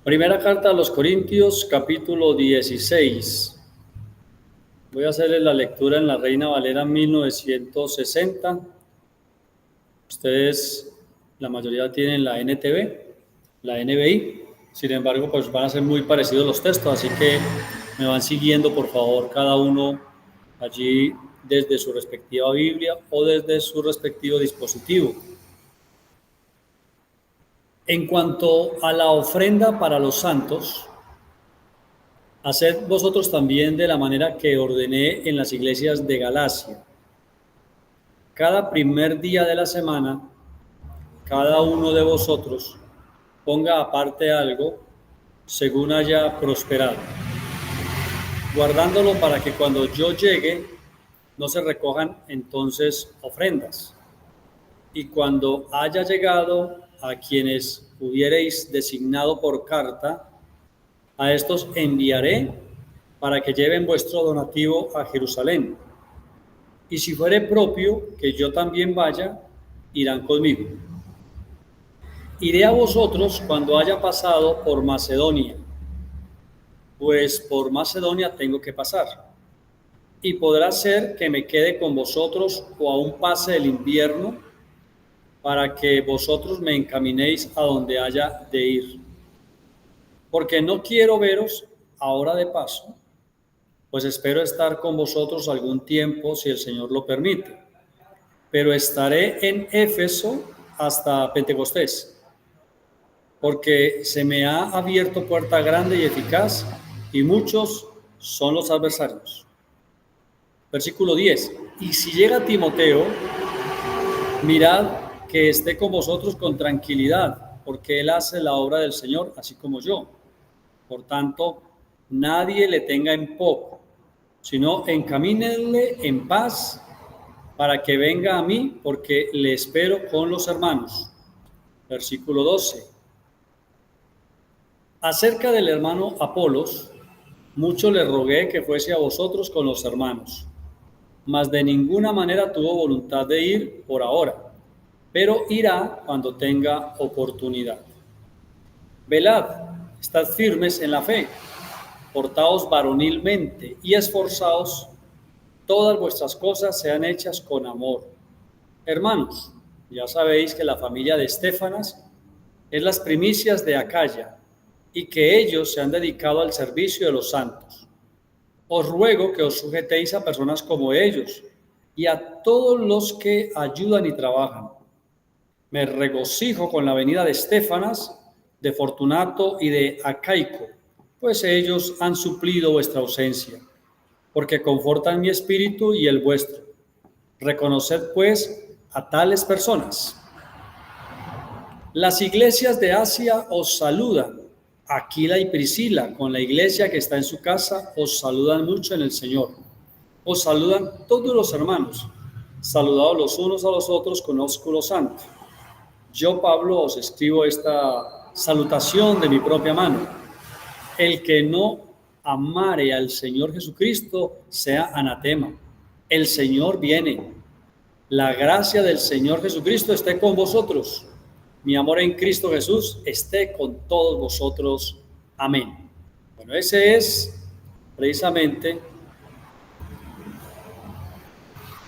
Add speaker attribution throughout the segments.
Speaker 1: Primera carta a los Corintios, capítulo 16. Voy a hacerles la lectura en la Reina Valera 1960. Ustedes, la mayoría tienen la NTV, la NBI. Sin embargo, pues van a ser muy parecidos los textos, así que me van siguiendo, por favor, cada uno allí desde su respectiva Biblia o desde su respectivo dispositivo. En cuanto a la ofrenda para los santos, haced vosotros también de la manera que ordené en las iglesias de Galacia. Cada primer día de la semana, cada uno de vosotros ponga aparte algo según haya prosperado, guardándolo para que cuando yo llegue no se recojan entonces ofrendas. Y cuando haya llegado a quienes hubiereis designado por carta, a estos enviaré para que lleven vuestro donativo a Jerusalén. Y si fuere propio que yo también vaya, irán conmigo. Iré a vosotros cuando haya pasado por Macedonia, pues por Macedonia tengo que pasar. Y podrá ser que me quede con vosotros o aún pase el invierno, para que vosotros me encaminéis a donde haya de ir. Porque no quiero veros ahora de paso, pues espero estar con vosotros algún tiempo si el Señor lo permite. Pero estaré en Éfeso hasta Pentecostés, porque se me ha abierto puerta grande y eficaz, y muchos son los adversarios. Versículo 10. Y si llega Timoteo, mirad que esté con vosotros con tranquilidad, porque él hace la obra del Señor, así como yo. Por tanto, nadie le tenga en poco, sino encamínenle en paz para que venga a mí, porque le espero con los hermanos. Versículo 12. Acerca del hermano Apolos, mucho le rogué que fuese a vosotros con los hermanos, mas de ninguna manera tuvo voluntad de ir por ahora, pero irá cuando tenga oportunidad. Velad, estad firmes en la fe, portaos varonilmente y esforzaos, todas vuestras cosas sean hechas con amor. Hermanos, ya sabéis que la familia de Estéfanas es las primicias de Acaya, y que ellos se han dedicado al servicio de los santos. Os ruego que os sujetéis a personas como ellos y a todos los que ayudan y trabajan. Me regocijo con la venida de Estéfanas, de Fortunato y de Acaico, pues ellos han suplido vuestra ausencia, porque confortan mi espíritu y el vuestro. Reconoced, pues, a tales personas. Las iglesias de Asia os saludan. Aquila y Priscila, con la iglesia que está en su casa, os saludan mucho en el Señor. Os saludan todos los hermanos. Saludados los unos a los otros con ósculo santo. Yo, Pablo, os escribo esta salutación de mi propia mano. El que no amare al Señor Jesucristo sea anatema. El Señor viene. La gracia del Señor Jesucristo esté con vosotros. Mi amor en Cristo Jesús esté con todos vosotros. Amén. Bueno, ese es precisamente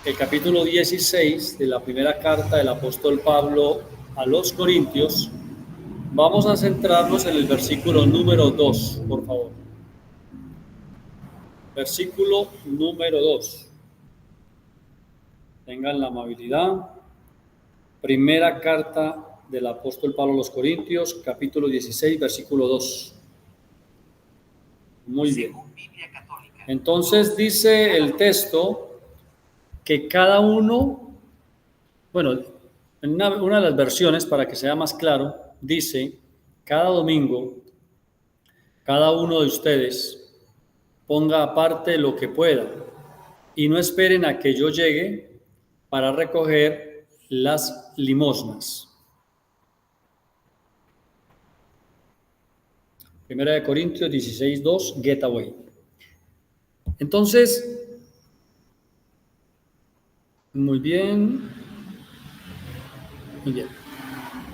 Speaker 1: el capítulo 16 de la primera carta del apóstol Pablo a los Corintios. Vamos a centrarnos en el versículo número 2, por favor. Versículo número 2. Tengan la amabilidad. Primera carta del apóstol Pablo a los Corintios, capítulo 16, versículo 2. Muy bien. Entonces dice el texto que cada uno, bueno, en una de las versiones, para que sea más claro, dice, cada domingo, cada uno de ustedes ponga aparte lo que pueda y no esperen a que yo llegue para recoger las limosnas. Primera de Corintios 16, 2, Getaway. Entonces, muy bien. Muy bien.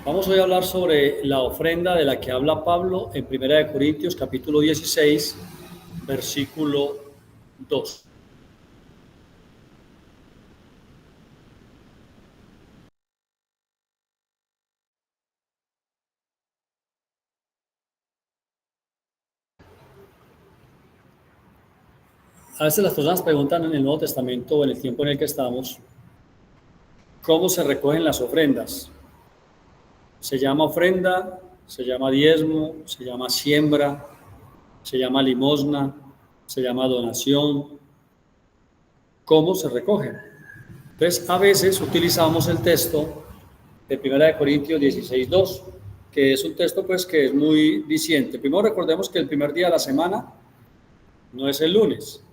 Speaker 1: Vamos hoy a hablar sobre la ofrenda de la que habla Pablo en 1 Corintios capítulo 16, versículo 2. A veces las personas preguntan en el Nuevo Testamento o en el tiempo en el que estamos, ¿cómo se recogen las ofrendas? Se llama ofrenda, se llama diezmo, se llama siembra, se llama limosna, se llama donación. ¿Cómo se recogen? Entonces, a veces utilizamos el texto de 1 Corintios 16, 2, que es un texto pues que es muy diciente. Primero recordemos que el primer día de la semana no es el lunes,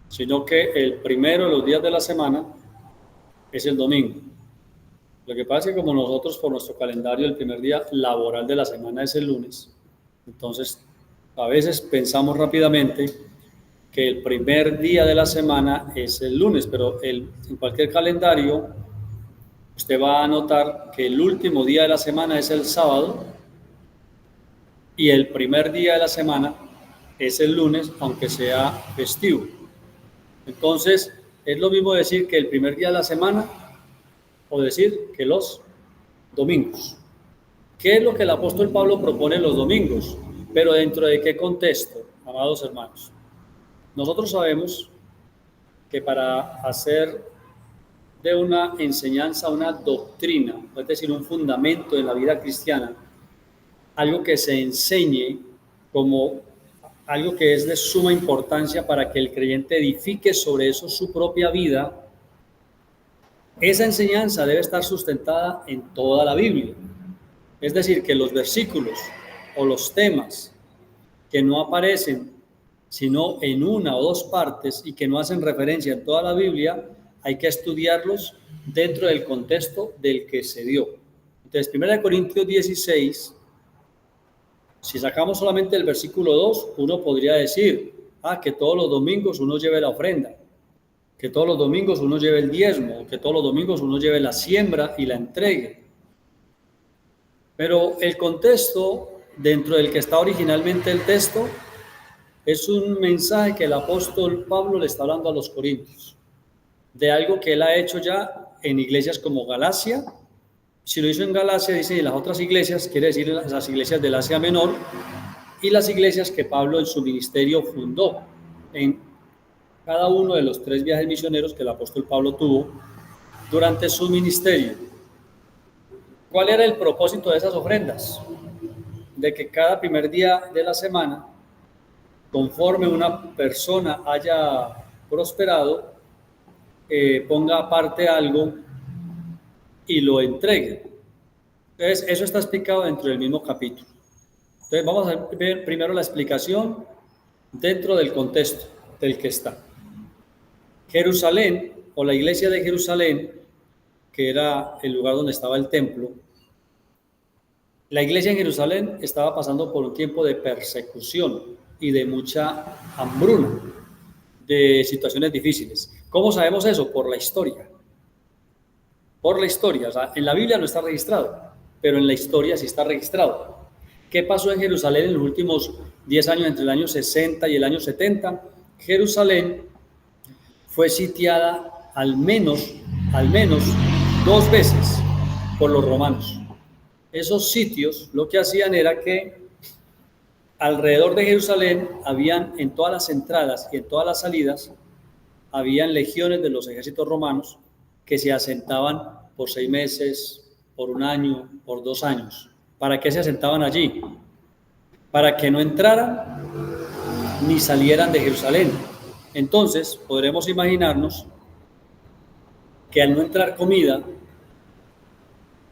Speaker 1: sino que el primero de los días de la semana es el domingo. Lo que pasa es que como nosotros por nuestro calendario el primer día laboral de la semana es el lunes, entonces a veces pensamos rápidamente que el primer día de la semana es el lunes, pero en cualquier calendario usted va a notar que el último día de la semana es el sábado y el primer día de la semana es el lunes, aunque sea festivo. Entonces, es lo mismo decir que el primer día de la semana o decir que los domingos. ¿Qué es lo que el apóstol Pablo propone los domingos? Pero ¿dentro de qué contexto, amados hermanos? Nosotros sabemos que para hacer de una enseñanza una doctrina, es decir, un fundamento de la vida cristiana, algo que se enseñe como algo que es de suma importancia para que el creyente edifique sobre eso su propia vida, esa enseñanza debe estar sustentada en toda la Biblia. Es decir, que los versículos o los temas que no aparecen sino en una o dos partes y que no hacen referencia en toda la Biblia, hay que estudiarlos dentro del contexto del que se dio. Entonces, 1 Corintios 16, si sacamos solamente el versículo 2, uno podría decir, que todos los domingos uno lleve la ofrenda, que todos los domingos uno lleve el diezmo, que todos los domingos uno lleve la siembra y la entregue. Pero el contexto dentro del que está originalmente el texto es un mensaje que el apóstol Pablo le está hablando a los corintios, de algo que él ha hecho ya en iglesias como Galacia. Si lo hizo en Galacia, dice, y las otras iglesias, quiere decir las iglesias del Asia Menor, y las iglesias que Pablo en su ministerio fundó en cada uno de los 3 viajes misioneros que el apóstol Pablo tuvo durante su ministerio. ¿Cuál era el propósito de esas ofrendas? De que cada primer día de la semana, conforme una persona haya prosperado, ponga aparte algo y lo entregue. Entonces, eso está explicado dentro del mismo capítulo. Entonces, vamos a ver primero la explicación dentro del contexto del que está. Jerusalén, o la iglesia de Jerusalén, que era el lugar donde estaba el templo, la iglesia en Jerusalén estaba pasando por un tiempo de persecución y de mucha hambruna, de situaciones difíciles. ¿Cómo sabemos eso? Por la historia. Por la historia, o sea, en la Biblia no está registrado, pero en la historia sí está registrado. ¿Qué pasó en Jerusalén en los últimos 10 años, entre el año 60 y el año 70? Jerusalén fue sitiada al menos 2 veces por los romanos. Esos sitios lo que hacían era que alrededor de Jerusalén habían, en todas las entradas y en todas las salidas, habían legiones de los ejércitos romanos que se asentaban por 6 meses, por 1 año, por 2 años. ¿Para qué se asentaban allí? Para que no entraran ni salieran de Jerusalén. Entonces, podremos imaginarnos que al no entrar comida,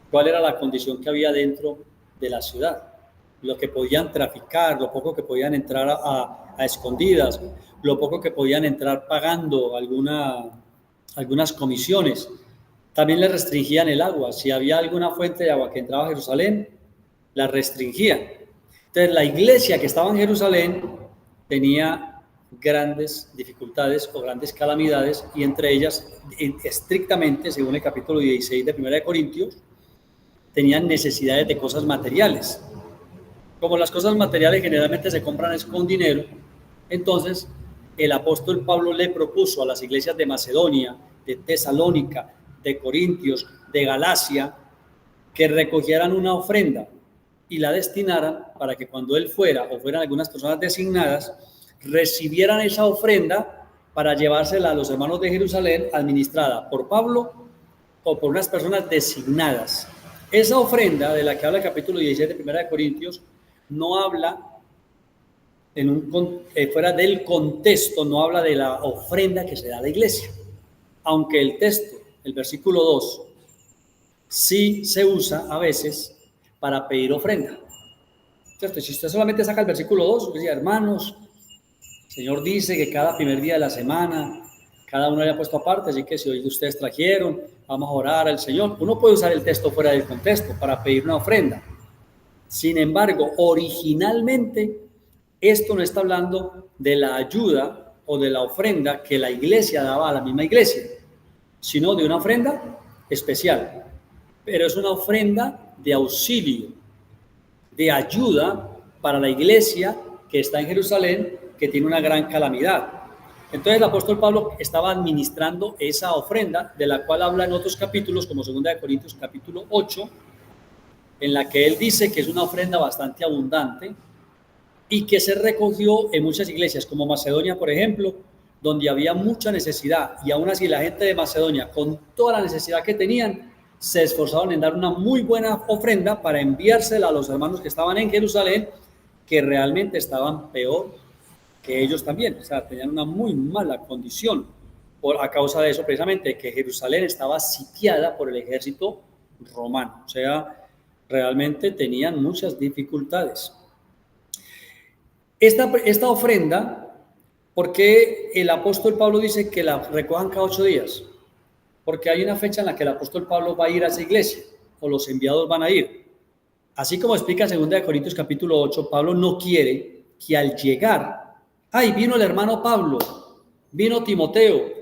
Speaker 1: ¿cuál era la condición que había dentro de la ciudad? Lo que podían traficar, lo poco que podían entrar a escondidas, lo poco que podían entrar pagando algunas comisiones. También le restringían el agua. Si había alguna fuente de agua que entraba a Jerusalén, la restringían. Entonces, la iglesia que estaba en Jerusalén tenía grandes dificultades o grandes calamidades, y entre ellas, estrictamente, según el capítulo 16 de 1 Corintios, tenían necesidades de cosas materiales. Como las cosas materiales generalmente se compran es con dinero, entonces el apóstol Pablo le propuso a las iglesias de Macedonia, de Tesalónica, de Corintios, de Galacia, que recogieran una ofrenda y la destinaran para que cuando él fuera o fueran algunas personas designadas, recibieran esa ofrenda para llevársela a los hermanos de Jerusalén administrada por Pablo o por unas personas designadas. Esa ofrenda de la que habla el capítulo 16 de 1 de Corintios no habla fuera del contexto, no habla de la ofrenda que se da a la iglesia, aunque el texto, el versículo 2, sí se usa a veces para pedir ofrenda, ¿cierto? Si usted solamente saca el versículo 2, dice, hermanos, el Señor dice que cada primer día de la semana cada uno haya puesto aparte, así que si hoy ustedes trajeron, vamos a orar al Señor. Uno puede usar el texto fuera del contexto para pedir una ofrenda. Sin embargo, originalmente esto no está hablando de la ayuda o de la ofrenda que la iglesia daba a la misma iglesia, sino de una ofrenda especial. Pero es una ofrenda de auxilio, de ayuda para la iglesia que está en Jerusalén, que tiene una gran calamidad. Entonces el apóstol Pablo estaba administrando esa ofrenda, de la cual habla en otros capítulos, como 2 de Corintios capítulo 8, en la que él dice que es una ofrenda bastante abundante y que se recogió en muchas iglesias, como Macedonia, por ejemplo, donde había mucha necesidad, y aún así la gente de Macedonia, con toda la necesidad que tenían, se esforzaron en dar una muy buena ofrenda para enviársela a los hermanos que estaban en Jerusalén, que realmente estaban peor que ellos también, o sea, tenían una muy mala condición a causa de eso, precisamente, que Jerusalén estaba sitiada por el ejército romano, o sea, realmente tenían muchas dificultades. Esta ofrenda, ¿por qué el apóstol Pablo dice que la recojan cada 8 días? Porque hay una fecha en la que el apóstol Pablo va a ir a esa iglesia, o los enviados van a ir. Así como explica en 2 Corintios capítulo 8, Pablo no quiere que al llegar, vino el hermano Pablo, vino Timoteo,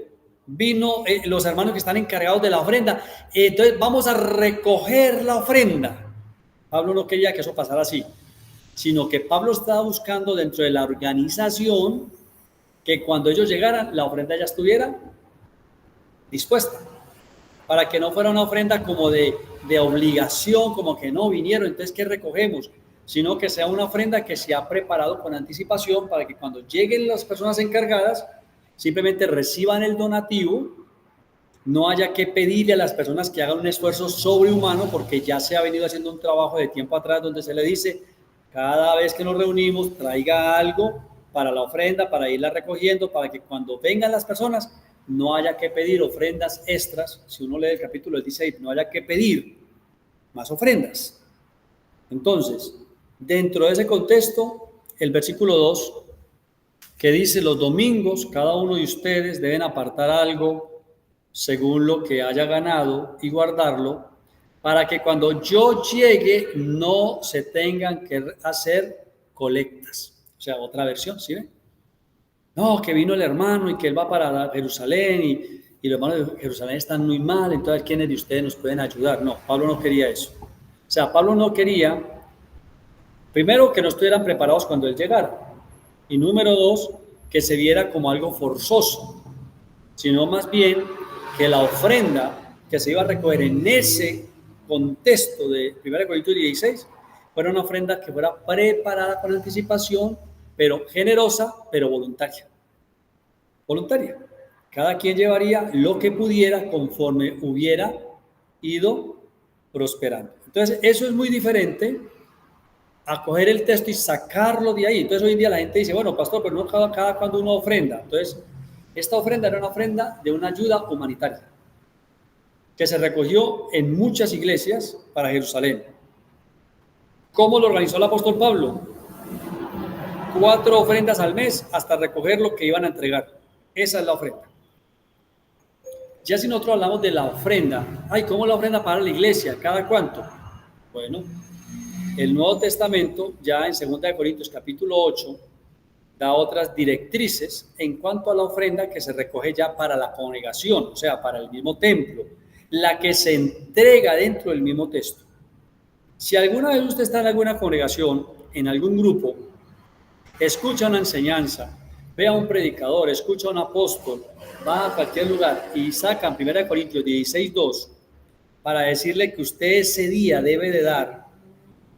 Speaker 1: vino los hermanos que están encargados de la ofrenda, entonces vamos a recoger la ofrenda. Pablo no quería que eso pasara así, sino que Pablo estaba buscando dentro de la organización que cuando ellos llegaran, la ofrenda ya estuviera dispuesta, para que no fuera una ofrenda como de obligación, como que no vinieron, entonces ¿qué recogemos? Sino que sea una ofrenda que se ha preparado con anticipación para que cuando lleguen las personas encargadas, simplemente reciban el donativo, no haya que pedirle a las personas que hagan un esfuerzo sobrehumano, porque ya se ha venido haciendo un trabajo de tiempo atrás donde se le dice, cada vez que nos reunimos, traiga algo para la ofrenda, para irla recogiendo, para que cuando vengan las personas, no haya que pedir ofrendas extras. Si uno lee el capítulo 16, no haya que pedir más ofrendas. Entonces, dentro de ese contexto, el versículo 2, que dice, los domingos cada uno de ustedes deben apartar algo según lo que haya ganado y guardarlo, para que cuando yo llegue no se tengan que hacer colectas. O sea, otra versión, ¿sí ven? No, que vino el hermano y que él va para Jerusalén y los hermanos de Jerusalén están muy mal, entonces ¿quiénes de ustedes nos pueden ayudar? No, Pablo no quería eso. O sea, Pablo no quería, primero, que no estuvieran preparados cuando él llegara, y número 2, que se viera como algo forzoso, sino más bien que la ofrenda que se iba a recoger en ese contexto de 1 Corintios 16 fuera una ofrenda que fuera preparada con anticipación, pero generosa, pero voluntaria. Voluntaria. Cada quien llevaría lo que pudiera conforme hubiera ido prosperando. Entonces, eso es muy diferente a coger el texto y sacarlo de ahí. Entonces, hoy en día la gente dice, bueno, pastor, pero no cada cuando uno ofrenda. Entonces, esta ofrenda era una ofrenda de una ayuda humanitaria que se recogió en muchas iglesias para Jerusalén. ¿Cómo lo organizó el apóstol Pablo? 4 ofrendas al mes hasta recoger lo que iban a entregar. Esa es la ofrenda. Ya si nosotros hablamos de la ofrenda, ¿cómo la ofrenda para la iglesia? ¿Cada cuánto? Bueno, el Nuevo Testamento, ya en 2 Corintios capítulo 8, da otras directrices en cuanto a la ofrenda que se recoge ya para la congregación, o sea, para el mismo templo, la que se entrega dentro del mismo texto. Si alguna vez usted está en alguna congregación, en algún grupo, escucha una enseñanza, ve a un predicador, escucha a un apóstol, va a cualquier lugar y sacan 1 Corintios 16:2 para decirle que usted ese día debe de dar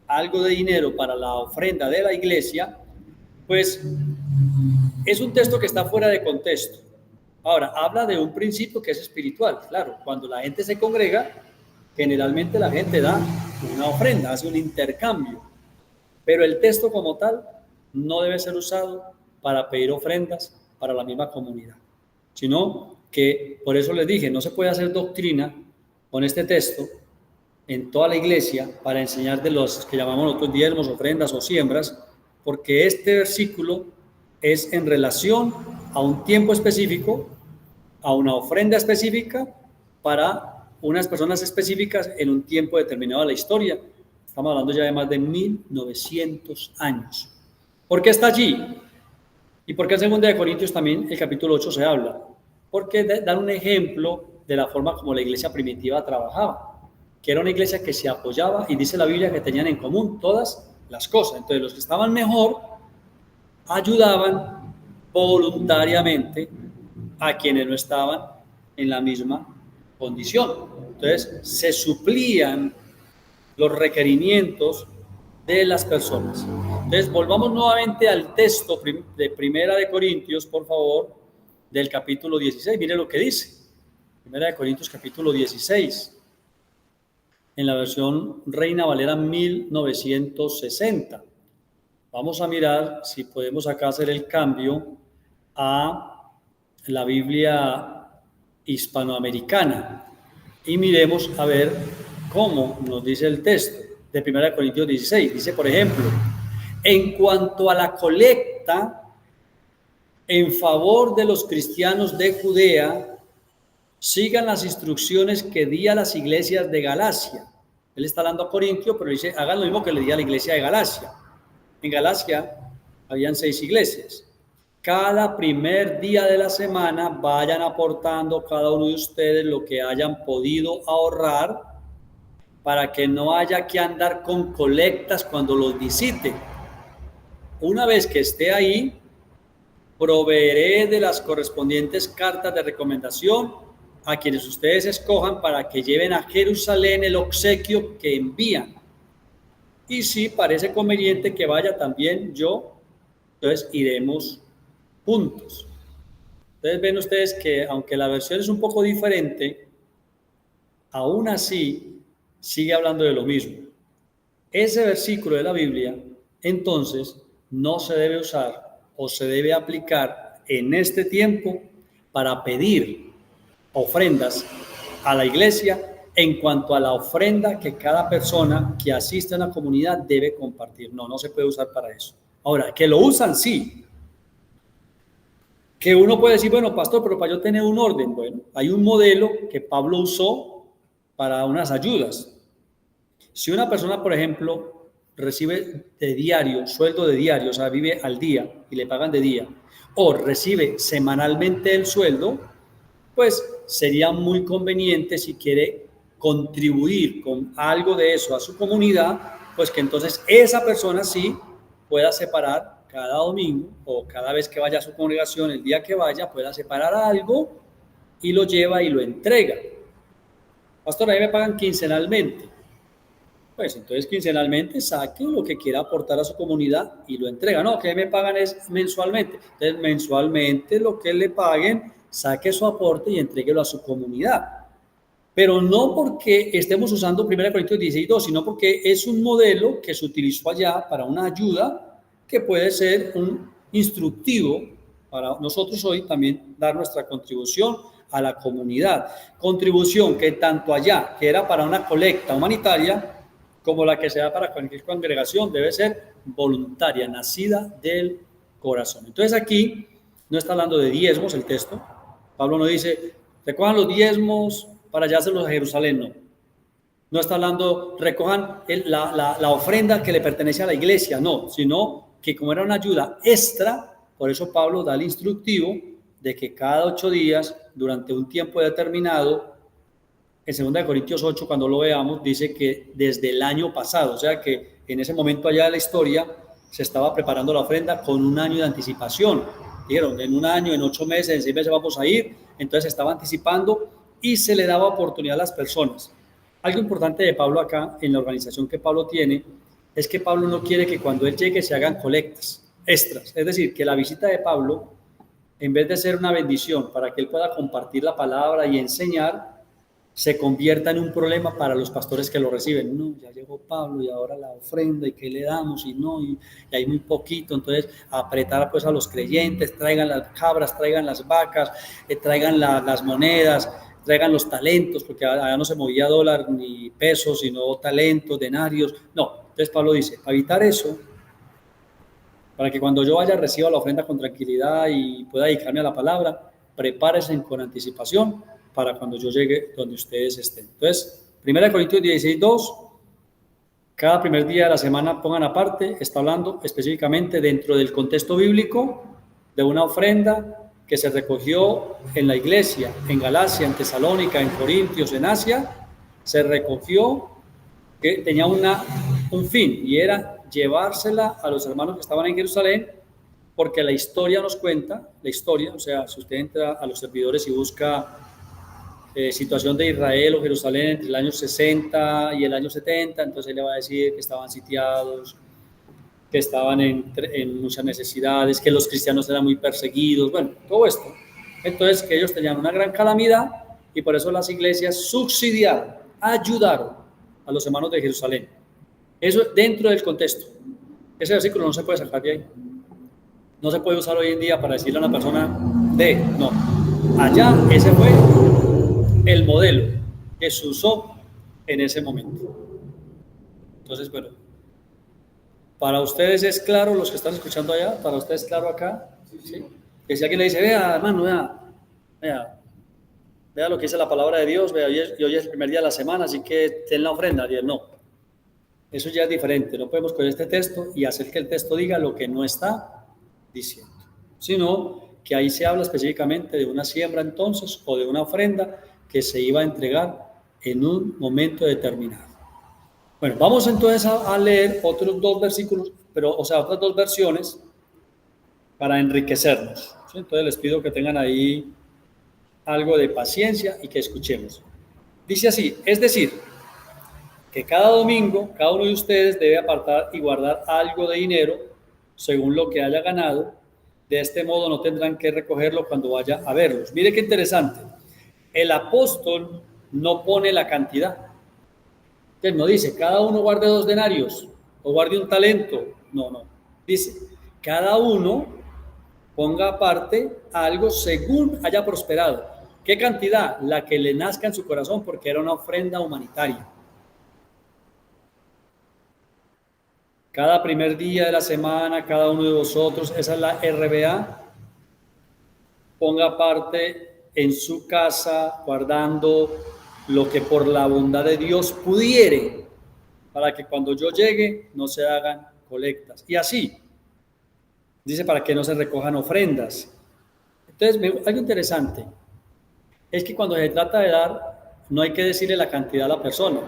Speaker 1: algo de dinero para la ofrenda de la iglesia, pues es un texto que está fuera de contexto. Ahora, habla de un principio que es espiritual. Claro, cuando la gente se congrega, generalmente la gente da una ofrenda, hace un intercambio. Pero el texto como tal no debe ser usado para pedir ofrendas para la misma comunidad, sino que, por eso les dije, no se puede hacer doctrina con este texto en toda la iglesia para enseñar de los que llamamos nosotros diezmos, ofrendas o siembras, porque este versículo es en relación a un tiempo específico, a una ofrenda específica para unas personas específicas en un tiempo determinado de la historia. Estamos hablando ya de más de 1900 años. ¿Por qué está allí? ¿Y por qué en 2 Corintios también el capítulo 8 se habla? Porque dan un ejemplo de la forma como la iglesia primitiva trabajaba, que era una iglesia que se apoyaba, y dice la Biblia que tenían en común todas las cosas. Entonces los que estaban mejor ayudaban voluntariamente a quienes no estaban en la misma condición. Entonces se suplían los requerimientos de las personas. Entonces volvamos nuevamente al texto de 1 Corintios, por favor, del capítulo 16. Mire lo que dice 1 Corintios capítulo 16, en la versión Reina Valera 1960. Vamos a mirar si podemos acá hacer el cambio a la Biblia hispanoamericana y miremos a ver cómo nos dice el texto de 1 Corintios 16. Dice, por ejemplo, en cuanto a la colecta en favor de los cristianos de Judea, sigan las instrucciones que di a las iglesias de Galacia. Él está hablando a Corintio, pero dice, hagan lo mismo que le di a la iglesia de Galacia. En Galacia habían 6 iglesias. Cada primer día de la semana vayan aportando cada uno de ustedes lo que hayan podido ahorrar, para que no haya que andar con colectas cuando los visite. Una vez que esté ahí, proveeré de las correspondientes cartas de recomendación a quienes ustedes escojan para que lleven a Jerusalén el obsequio que envían. Y si parece conveniente que vaya también yo, entonces iremos juntos. Entonces ven ustedes que aunque la versión es un poco diferente, aún así sigue hablando de lo mismo. Ese versículo de la Biblia, entonces, no se debe usar o se debe aplicar en este tiempo para pedir ofrendas a la iglesia en cuanto a la ofrenda que cada persona que asiste a una comunidad debe compartir. No se puede usar para eso. Ahora, que lo usan, sí. Que uno puede decir, bueno, pastor, pero para yo tener un orden, bueno, hay un modelo que Pablo usó para unas ayudas. Si una persona, por ejemplo, recibe de diario, sueldo de diario, o sea, vive al día y le pagan de día, o recibe semanalmente el sueldo, pues sería muy conveniente, si quiere contribuir con algo de eso a su comunidad, pues que entonces esa persona sí pueda separar cada domingo o cada vez que vaya a su congregación, el día que vaya, pueda separar algo y lo lleva y lo entrega. Pastor, a mí me pagan quincenalmente. Pues entonces quincenalmente saque lo que quiera aportar a su comunidad y lo entrega. No, que me pagan es mensualmente. Entonces mensualmente lo que le paguen, saque su aporte y entréguelo a su comunidad. Pero no porque estemos usando 1 Corintios 16:2, sino porque es un modelo que se utilizó allá para una ayuda que puede ser un instructivo para nosotros hoy también dar nuestra contribución a la comunidad. Contribución que tanto allá, que era para una colecta humanitaria, como la que se da para cualquier congregación, debe ser voluntaria, nacida del corazón. Entonces aquí no está hablando de diezmos el texto. Pablo no dice, recojan los diezmos para llevárselos a Jerusalén, no. No está hablando, recojan la ofrenda que le pertenece a la iglesia, no, sino que como era una ayuda extra, por eso Pablo da el instructivo de que cada 8 días, durante un tiempo determinado, en 2 Corintios 8, cuando lo veamos, dice que desde el año pasado, o sea que en ese momento allá de la historia se estaba preparando la ofrenda con un año de anticipación. Dijeron, en un año, en 8 meses, en 6 meses vamos a ir. Entonces se estaba anticipando y se le daba oportunidad a las personas. Algo importante de Pablo acá, en la organización que Pablo tiene, es que Pablo no quiere que cuando él llegue se hagan colectas extras. Es decir, que la visita de Pablo, en vez de ser una bendición para que él pueda compartir la palabra y enseñar, se convierta en un problema para los pastores que lo reciben. No, ya llegó Pablo y ahora la ofrenda, ¿y qué le damos? Y no, y hay muy poquito. Entonces, apretar pues a los creyentes, traigan las cabras, traigan las vacas, traigan las monedas, traigan los talentos, porque allá no se movía dólar ni pesos, sino talentos, denarios. No, entonces Pablo dice, para evitar eso, para que cuando yo vaya reciba la ofrenda con tranquilidad y pueda dedicarme a la palabra, prepárense con anticipación para cuando yo llegue donde ustedes estén. Entonces, 1 Corintios 16:2, cada primer día de la semana pongan aparte, está hablando específicamente dentro del contexto bíblico de una ofrenda que se recogió en la iglesia, en Galacia, en Tesalónica, en Corintios, en Asia, se recogió que tenía un fin y era llevársela a los hermanos que estaban en Jerusalén, porque la historia nos cuenta, la historia, o sea, si usted entra a los servidores y busca situación de Israel o Jerusalén entre el año 60 y el año 70, entonces él le va a decir que estaban sitiados, que estaban en muchas necesidades, que los cristianos eran muy perseguidos, bueno, todo esto. Entonces, que ellos tenían una gran calamidad y por eso las iglesias subsidiaron, ayudaron a los hermanos de Jerusalén. Eso dentro del contexto. Ese versículo no se puede sacar de ahí. No se puede usar hoy en día para decirle a una persona no. Allá ese fue el modelo que se usó en ese momento. Entonces, bueno, para ustedes es claro, los que están escuchando allá, para ustedes es claro acá, ¿sí? Que si alguien le dice, vea, hermano, vea lo que dice la palabra de Dios, vea, y hoy es el primer día de la semana, así que ten la ofrenda, y él no. Eso ya es diferente, no podemos coger este texto y hacer que el texto diga lo que no está diciendo, sino que ahí se habla específicamente de una siembra entonces o de una ofrenda que se iba a entregar en un momento determinado. Bueno, vamos entonces a leer otros 2 versículos, otras 2 versiones para enriquecernos, ¿sí? Entonces les pido que tengan ahí algo de paciencia y que escuchemos. Dice así, es decir, que cada domingo cada uno de ustedes debe apartar y guardar algo de dinero según lo que haya ganado. De este modo no tendrán que recogerlo cuando vaya a verlos. Mire qué interesante. El apóstol no pone la cantidad. Entonces no dice, cada uno guarde 2 denarios o guarde un talento. No. Dice, cada uno ponga aparte algo según haya prosperado. ¿Qué cantidad? La que le nazca en su corazón, porque era una ofrenda humanitaria. Cada primer día de la semana, cada uno de vosotros, esa es la RBA, ponga aparte en su casa, guardando lo que por la bondad de Dios pudiere, para que cuando yo llegue no se hagan colectas. Y así, dice, para que no se recojan ofrendas. Entonces, algo interesante es que cuando se trata de dar, no hay que decirle la cantidad a la persona.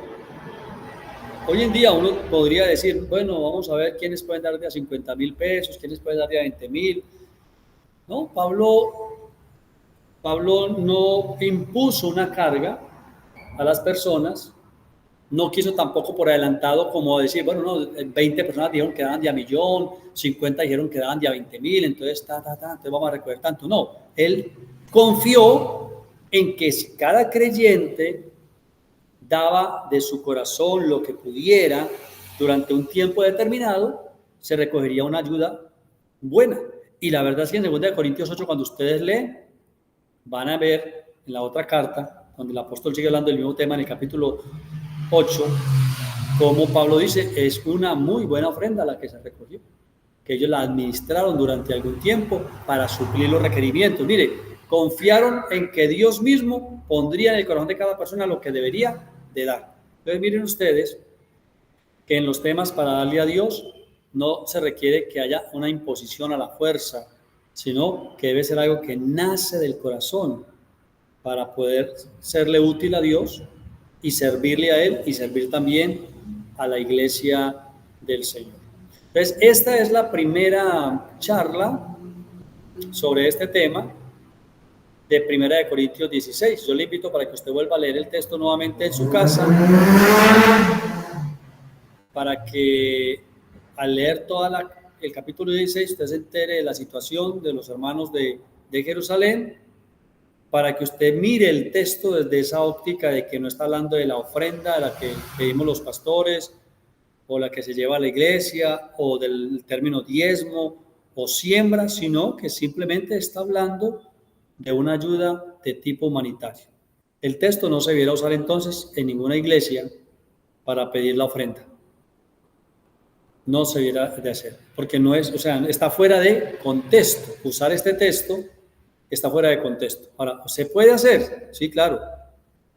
Speaker 1: Hoy en día uno podría decir, bueno, vamos a ver quiénes pueden dar de a 50,000 pesos, quiénes pueden dar de a 20,000. No, Pablo no impuso una carga a las personas, no quiso tampoco por adelantado como decir, bueno, no, 20 personas dijeron que daban de a 1,000,000, 50 dijeron que daban de a 20,000, entonces entonces vamos a recoger tanto. No, él confió en que si cada creyente daba de su corazón lo que pudiera durante un tiempo determinado, se recogería una ayuda buena. Y la verdad es que en 2 Corintios 8, cuando ustedes leen, van a ver en la otra carta, donde el apóstol sigue hablando del mismo tema en el capítulo 8, como Pablo dice, es una muy buena ofrenda la que se recogió, que ellos la administraron durante algún tiempo para suplir los requerimientos. Mire, confiaron en que Dios mismo pondría en el corazón de cada persona lo que debería de dar. Entonces miren ustedes que en los temas para darle a Dios no se requiere que haya una imposición a la fuerza, sino que debe ser algo que nace del corazón para poder serle útil a Dios y servirle a Él y servir también a la iglesia del Señor. Entonces, esta es la primera charla sobre este tema de 1 Corintios 16. Yo le invito para que usted vuelva a leer el texto nuevamente en su casa, para que al leer el capítulo 16 usted se entere de la situación de los hermanos de Jerusalén, para que usted mire el texto desde esa óptica de que no está hablando de la ofrenda a la que pedimos los pastores, o la que se lleva a la iglesia, o del término diezmo o siembra, sino que simplemente está hablando de una ayuda de tipo humanitario. El texto no se debiera usar entonces en ninguna iglesia para pedir la ofrenda. No se debiera de hacer, porque no es, o sea, está fuera de contexto. Usar este texto está fuera de contexto. Ahora, ¿se puede hacer? Sí, claro,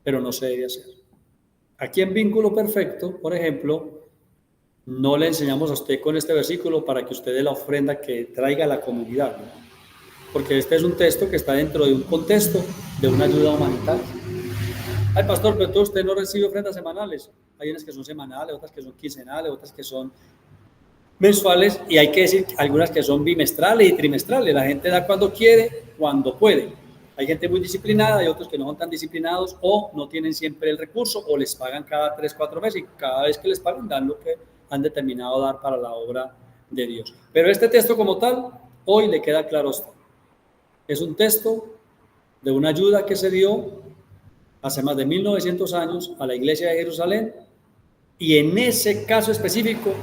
Speaker 1: pero no se debe hacer. Aquí en Vínculo Perfecto, por ejemplo, no le enseñamos a usted con este versículo para que usted dé la ofrenda que traiga a la comunidad, ¿no? Porque este es un texto que está dentro de un contexto de una ayuda humanitaria. Ay, pastor, pero entonces usted no recibe ofrendas semanales. Hay unas que son semanales, otras que son quincenales, otras que son mensuales, y hay que decir algunas que son bimestrales y trimestrales. La gente da cuando quiere, cuando puede. Hay gente muy disciplinada, hay otros que no son tan disciplinados o no tienen siempre el recurso, o les pagan cada 3, 4 meses, y cada vez que les pagan dan lo que han determinado dar para la obra de Dios. Pero este texto como tal, hoy le queda claro a usted. Es un texto de una ayuda que se dio hace más de 1900 años a la iglesia de Jerusalén, y en ese caso específico,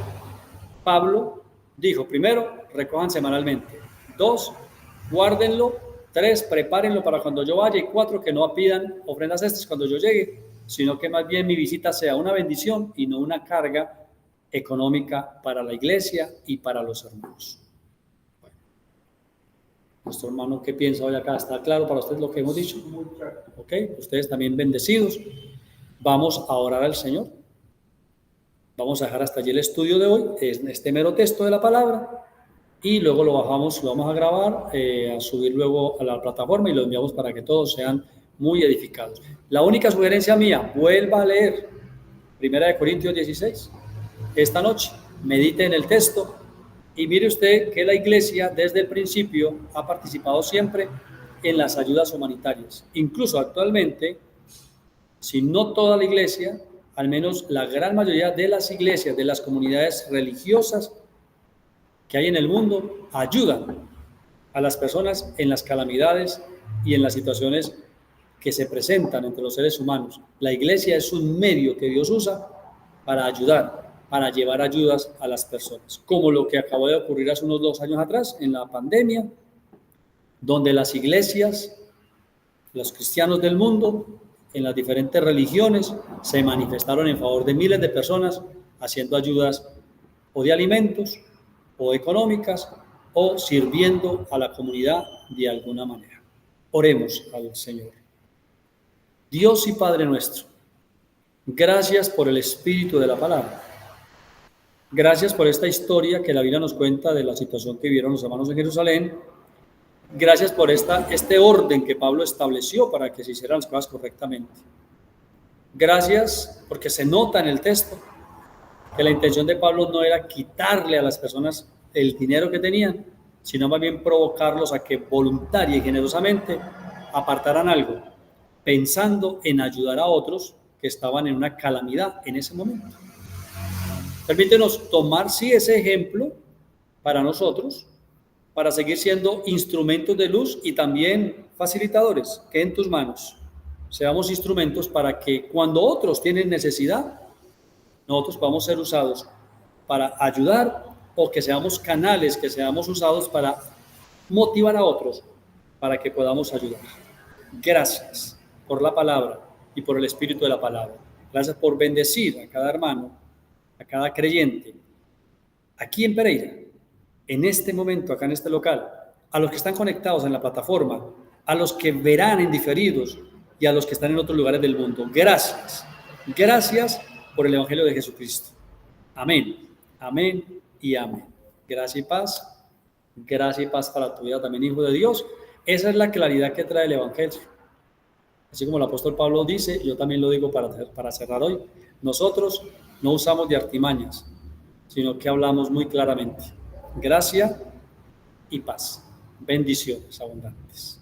Speaker 1: Pablo dijo: primero, recojan semanalmente; 2, guárdenlo; 3, prepárenlo para cuando yo vaya; y 4, que no pidan ofrendas extras cuando yo llegue, sino que más bien mi visita sea una bendición y no una carga económica para la iglesia y para los hermanos. Bueno, nuestro hermano, ¿qué piensa hoy acá? ¿Está claro para ustedes lo que hemos dicho? Ok, ustedes también bendecidos. Vamos a orar al Señor. Vamos a dejar hasta allí el estudio de hoy, es este mero texto de la palabra, y luego lo bajamos, lo vamos a grabar, a subir luego a la plataforma, y lo enviamos para que todos sean muy edificados. La única sugerencia mía: vuelva a leer 1 Corintios 16 esta noche, medite en el texto y mire usted que la iglesia desde el principio ha participado siempre en las ayudas humanitarias. Incluso actualmente, si no toda la iglesia, al menos la gran mayoría de las iglesias, de las comunidades religiosas que hay en el mundo, ayudan a las personas en las calamidades y en las situaciones que se presentan entre los seres humanos. La iglesia es un medio que Dios usa para ayudar, para llevar ayudas a las personas, como lo que acabó de ocurrir hace unos 2 años atrás en la pandemia, donde las iglesias, los cristianos del mundo, en las diferentes religiones, se manifestaron en favor de miles de personas, haciendo ayudas o de alimentos o económicas, o sirviendo a la comunidad de alguna manera. Oremos al Señor. Dios y Padre nuestro, gracias por el espíritu de la palabra. Gracias por esta historia que la Biblia nos cuenta de la situación que vivieron los hermanos en Jerusalén. Gracias por este orden que Pablo estableció para que se hicieran las cosas correctamente. Gracias porque se nota en el texto que la intención de Pablo no era quitarle a las personas el dinero que tenían, sino más bien provocarlos a que voluntaria y generosamente apartaran algo, pensando en ayudar a otros que estaban en una calamidad en ese momento. Permítenos tomar, sí, ese ejemplo para nosotros, para seguir siendo instrumentos de luz y también facilitadores. Que en tus manos seamos instrumentos para que cuando otros tienen necesidad, nosotros podamos ser usados para ayudar, o que seamos canales, que seamos usados para motivar a otros para que podamos ayudar. Gracias por la palabra y por el espíritu de la palabra. Gracias por bendecir a cada hermano, a cada creyente, aquí en Pereira, en este momento, acá en este local, a los que están conectados en la plataforma, a los que verán en diferidos y a los que están en otros lugares del mundo. Gracias. Gracias por el Evangelio de Jesucristo. Amén. Amén y amén. Gracia y paz. Gracia y paz para tu vida también, hijo de Dios. Esa es la claridad que trae el Evangelio. Así como el apóstol Pablo dice, yo también lo digo para cerrar hoy, nosotros no usamos de artimañas, sino que hablamos muy claramente. Gracia y paz. Bendiciones abundantes.